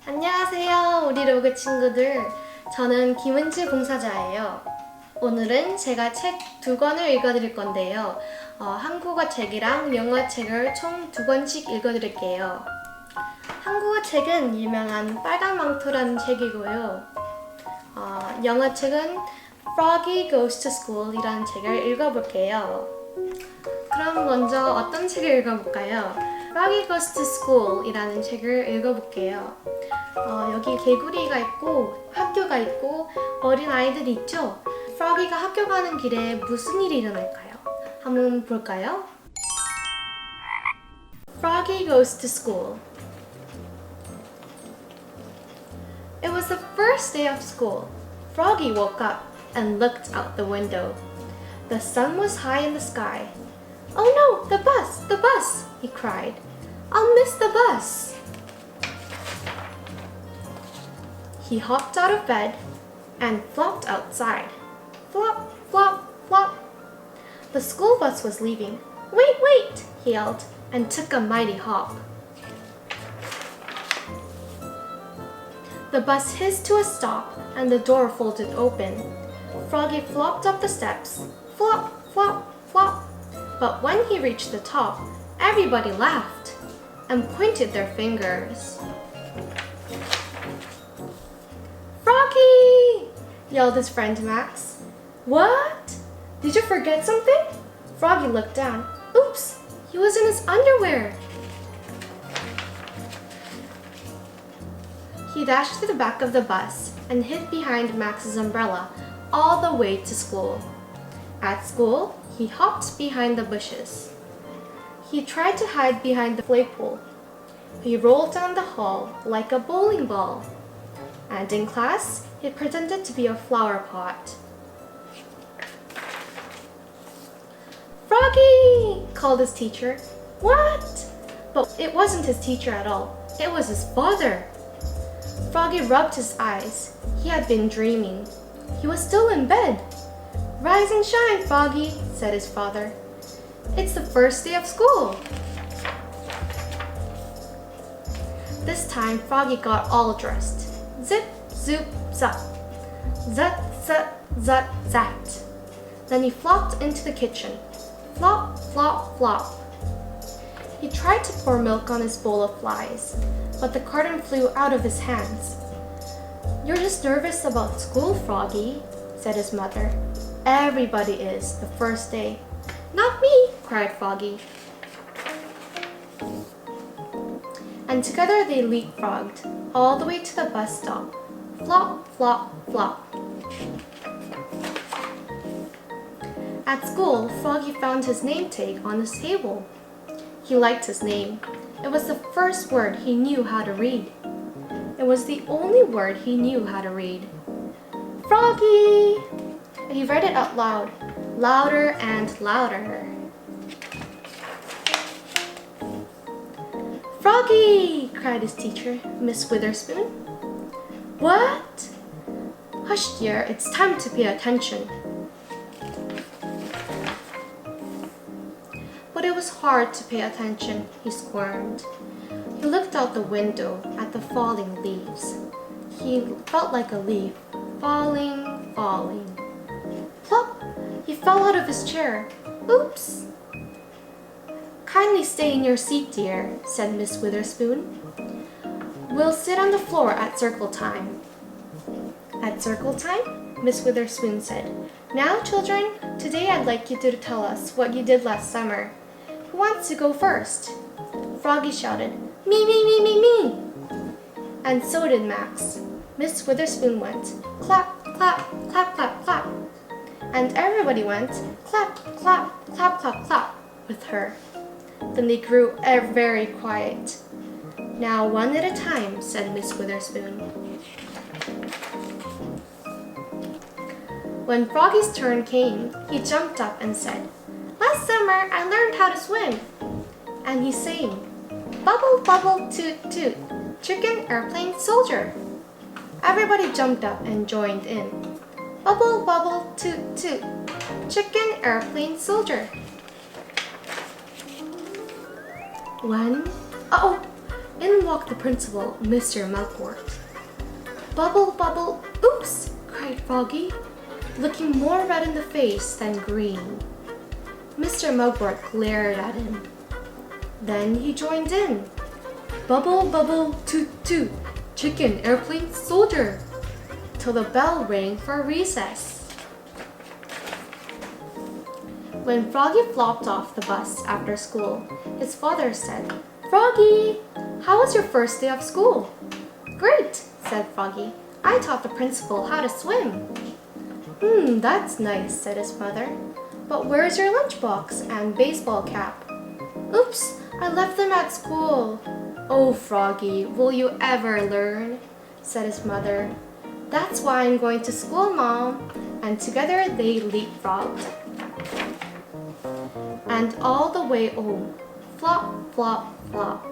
안녕하세요, 우리로그 친구들. 저는 김은지 봉사자예요. 오늘은 제가 책 2권을 읽어드릴 건데요. 한국어 책이랑 영어 책을 총 2권씩 읽어드릴게요. 한국어 책은 유명한 빨간 망토라는 책이고요. 영어 책은 Froggy Goes to School 이라는 책을 읽어볼게요. 그럼 먼저 어떤 책을 읽어볼까요? Froggy Goes to School 이라는 책을 읽어볼게요. 여기 개구리가 있고 학교가 있고 어린 아이들이 있죠? Froggy가 학교 가는 길에 무슨 일이 일어날까요? 한번 볼까요? Froggy Goes to School. It was the first day of school. Froggy woke up and looked out the window. The sun was high in the sky. "Oh no, the bus, the bus!" he cried. "I'll miss the bus!" He hopped out of bed and flopped outside. Flop, flop, flop. The school bus was leaving. "Wait, wait!" he yelled and took a mighty hop. The bus hissed to a stop and the door folded open. Froggy flopped up the steps. Flop, flop, flop. But when he reached the top, everybody laughed and pointed their fingers. "Froggy!" yelled his friend Max. "What? Did you forget something?" Froggy looked down. Oops! He was in his underwear! He dashed to the back of the bus and hid behind Max's umbrella all the way to school. At school, he hopped behind the bushes. He tried to hide behind the flagpole. He rolled down the hall like a bowling ball. And in class, he pretended to be a flower pot. "Froggy!" called his teacher. What? But it wasn't his teacher at all. It was his father. Froggy rubbed his eyes. He had been dreaming. He was still in bed. "Rise and shine, Froggy," said his father. "It's the first day of school." This time, Froggy got all dressed. Zip, zoop, zap. Zut, zut, zut, zat. Then he flopped into the kitchen. Flop, flop, flop. He tried to pour milk on his bowl of flies, but the carton flew out of his hands. "You're just nervous about school, Froggy," said his mother. "Everybody is the first day." "Not me," cried Froggy. And together they leapfrogged all the way to the bus stop. Flop, flop, flop. At school, Froggy found his name tag on his table. He liked his name. It was the first word he knew how to read. It was the only word he knew how to read. "Froggy!" He read it out loud, louder and louder. "Froggy!" cried his teacher, Miss Witherspoon. "What?" "Hush, dear, it's time to pay attention." But it was hard to pay attention, he squirmed. He looked out the window at the falling leaves. He felt like a leaf, falling, falling. Plop! He fell out of his chair. Oops! "Kindly stay in your seat, dear," said Miss Witherspoon. "We'll sit on the floor at circle time." "At circle time?" Miss Witherspoon said. "Now, children, today I'd like you to tell us what you did last summer. Who wants to go first?" Froggy shouted, "Me, me, me, me, me!" And so did Max. Miss Witherspoon went, "Clap, clap, clap, clap, clap." And everybody went, "Clap, clap, clap, clap, clap," with her. Then they grew very quiet. "Now one at a time," said Miss Witherspoon. When Froggy's turn came, he jumped up and said, "Last summer I learned how to swim." And he sang, "Bubble, bubble, toot, toot, chicken, airplane, soldier." Everybody jumped up and joined in. Bubble, bubble, toot, toot, chicken, airplane, soldier. In walked the principal, Mr. Mugwort. Bubble, bubble, oops, cried Froggy, looking more red in the face than green. Mr. Mugwort glared at him. Then he joined in. Bubble, bubble, toot, toot, chicken, airplane, soldier, till the bell rang for recess. When Froggy flopped off the bus after school, his father said, Froggy, how was your first day of school? Great, said Froggy. I taught the principal how to swim. That's nice, said his mother. But where's your lunchbox and baseball cap? Oops, I left them at school. Oh, Froggy, will you ever learn? Said his mother. That's why I'm going to school, Mom. And together they leapfrogged. And all the way home, flop, flop, flop.